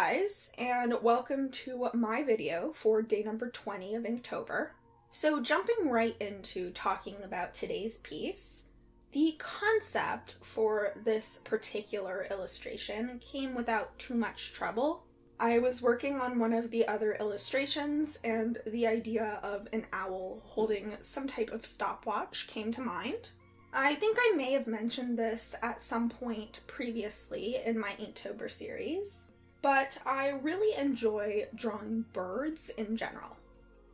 guys, and welcome to my video for day number 20 of Inktober. So jumping right into talking about today's piece, the concept for this particular illustration came without too much trouble. I was working on one of the other illustrations and the idea of an owl holding some type of stopwatch came to mind. I think I may have mentioned this at some point previously in my Inktober series, but I really enjoy drawing birds in general.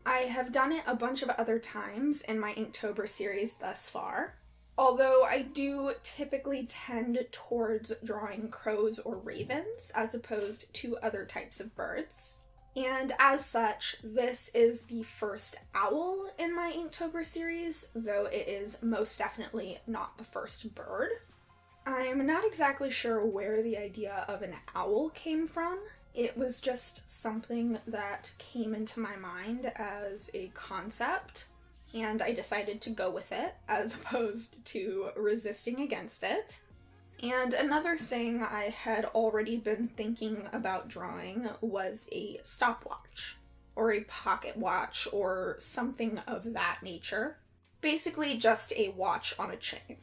I have done it a bunch of other times in my Inktober series thus far, although I do typically tend towards drawing crows or ravens as opposed to other types of birds. And as such, this is the first owl in my Inktober series, though it is most definitely not the first bird. I'm not exactly sure where the idea of an owl came from. It was just something that came into my mind as a concept, and I decided to go with it as opposed to resisting against it. And another thing I had already been thinking about drawing was a stopwatch, or a pocket watch, or something of that nature. Basically just a watch on a chain.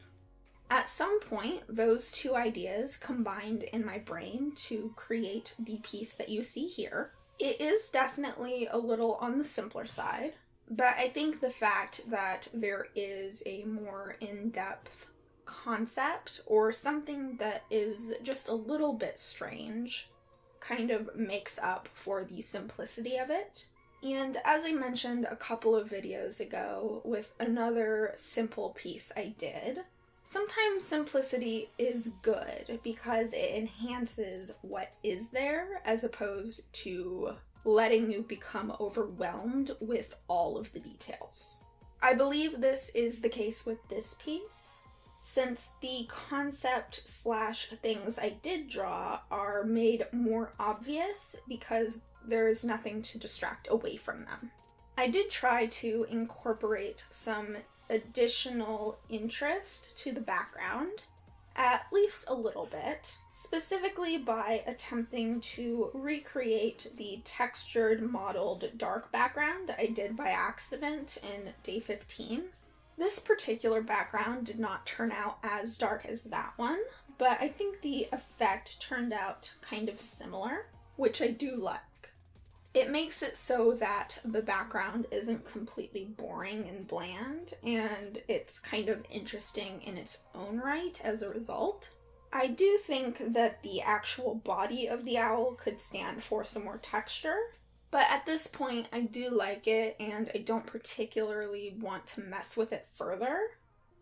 At some point, those two ideas combined in my brain to create the piece that you see here. It is definitely a little on the simpler side, but I think the fact that there is a more in-depth concept or something that is just a little bit strange kind of makes up for the simplicity of it. And as I mentioned a couple of videos ago with another simple piece I did, sometimes simplicity is good because it enhances what is there as opposed to letting you become overwhelmed with all of the details. I believe this is the case with this piece, since the concept / things I did draw are made more obvious because there's nothing to distract away from them. I did try to incorporate some additional interest to the background, at least a little bit, specifically by attempting to recreate the textured modeled dark background I did by accident in day 15. This particular background did not turn out as dark as that one, but I think the effect turned out kind of similar, which I do like. It makes it so that the background isn't completely boring and bland, and it's kind of interesting in its own right as a result. I do think that the actual body of the owl could stand for some more texture, but at this point I do like it and I don't particularly want to mess with it further.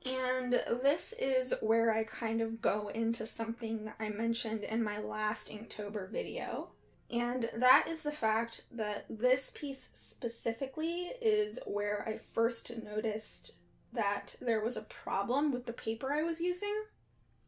And this is where I kind of go into something I mentioned in my last Inktober video. And that is the fact that this piece specifically is where I first noticed that there was a problem with the paper I was using.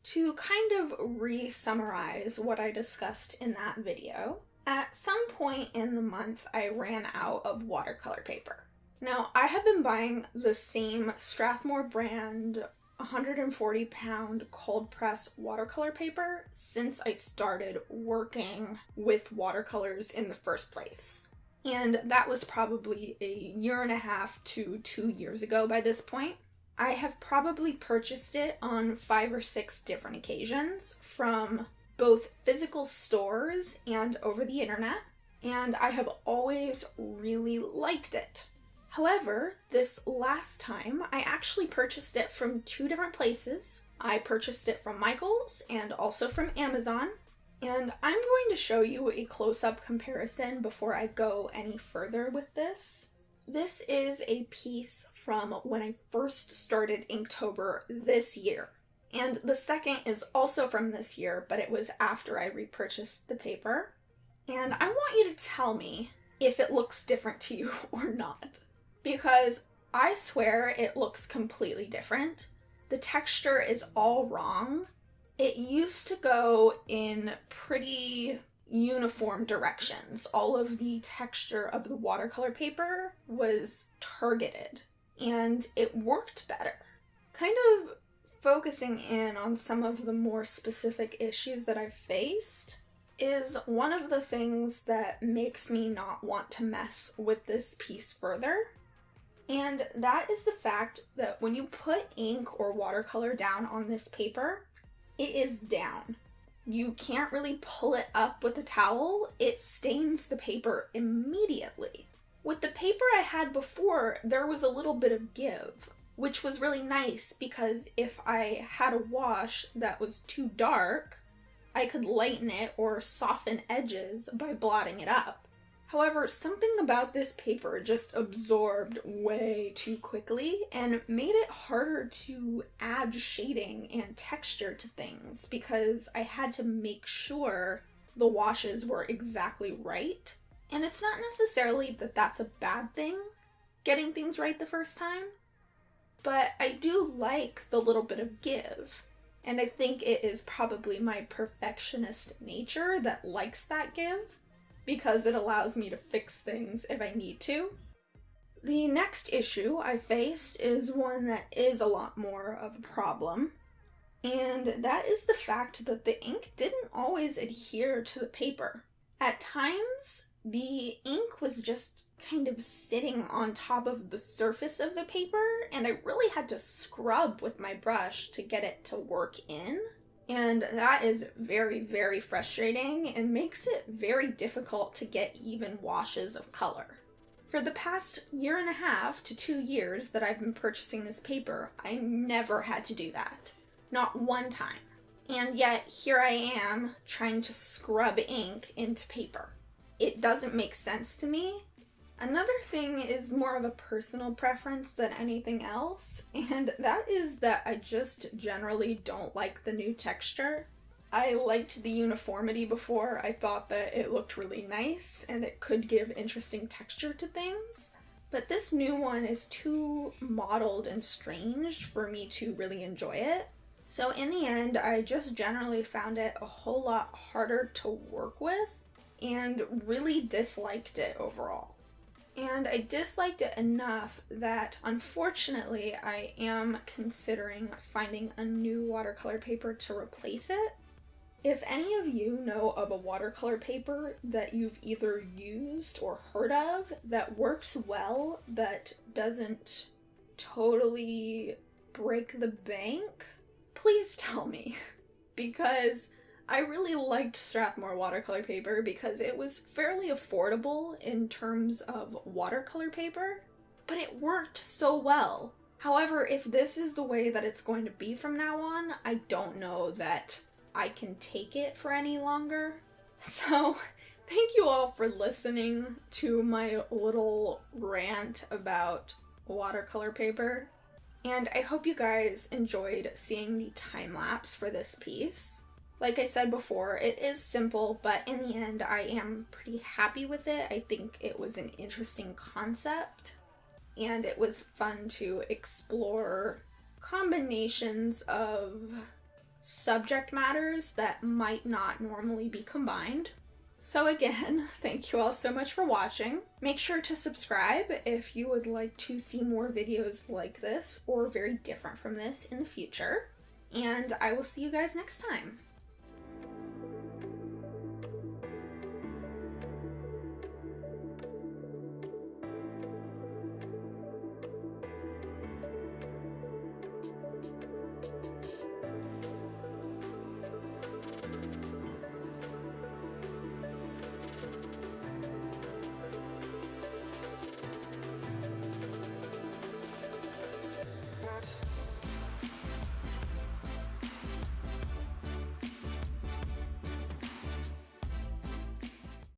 To kind of re-summarize what I discussed in that video, at some point in the month I ran out of watercolor paper. Now, I have been buying the same Strathmore brand 140-pound cold press watercolor paper since I started working with watercolors in the first place. And that was probably a 1.5 to 2 years ago by this point. I have probably purchased it on 5 or 6 different occasions from both physical stores and over the internet, and I have always really liked it. However, this last time I actually purchased it from 2 different places. I purchased it from Michael's and also from Amazon, and I'm going to show you a close-up comparison before I go any further with this. This is a piece from when I first started Inktober this year. And the second is also from this year, but it was after I repurchased the paper. And I want you to tell me if it looks different to you or not. Because I swear it looks completely different. The texture is all wrong. It used to go in pretty uniform directions. All of the texture of the watercolor paper was targeted, and it worked better. Kind of focusing in on some of the more specific issues that I've faced, is one of the things that makes me not want to mess with this piece further. And that is the fact that when you put ink or watercolor down on this paper, it is down. You can't really pull it up with a towel. It stains the paper immediately. With the paper I had before, there was a little bit of give, which was really nice because if I had a wash that was too dark, I could lighten it or soften edges by blotting it up. However, something about this paper just absorbed way too quickly and made it harder to add shading and texture to things because I had to make sure the washes were exactly right. And it's not necessarily that that's a bad thing, getting things right the first time, but I do like the little bit of give. And I think it is probably my perfectionist nature that likes that give, because it allows me to fix things if I need to. The next issue I faced is one that is a lot more of a problem, and that is the fact that the ink didn't always adhere to the paper. At times, the ink was just kind of sitting on top of the surface of the paper, and I really had to scrub with my brush to get it to work in. And that is very, very frustrating and makes it very difficult to get even washes of color. For the past 1.5 to 2 years that I've been purchasing this paper, I never had to do that. Not one time. And yet, here I am trying to scrub ink into paper. It doesn't make sense to me. Another thing is more of a personal preference than anything else, and that is that I just generally don't like the new texture. I liked the uniformity before. I thought that it looked really nice and it could give interesting texture to things, but this new one is too mottled and strange for me to really enjoy it. So in the end, I just generally found it a whole lot harder to work with and really disliked it overall. And I disliked it enough that, unfortunately, I am considering finding a new watercolor paper to replace it. If any of you know of a watercolor paper that you've either used or heard of that works well but doesn't totally break the bank, please tell me. Because I really liked Strathmore watercolor paper because it was fairly affordable in terms of watercolor paper, but it worked so well. However, if this is the way that it's going to be from now on, I don't know that I can take it for any longer. So, thank you all for listening to my little rant about watercolor paper, and I hope you guys enjoyed seeing the time lapse for this piece. Like I said before, it is simple, but in the end, I am pretty happy with it. I think it was an interesting concept, and it was fun to explore combinations of subject matters that might not normally be combined. So again, thank you all so much for watching. Make sure to subscribe if you would like to see more videos like this or very different from this in the future. And I will see you guys next time.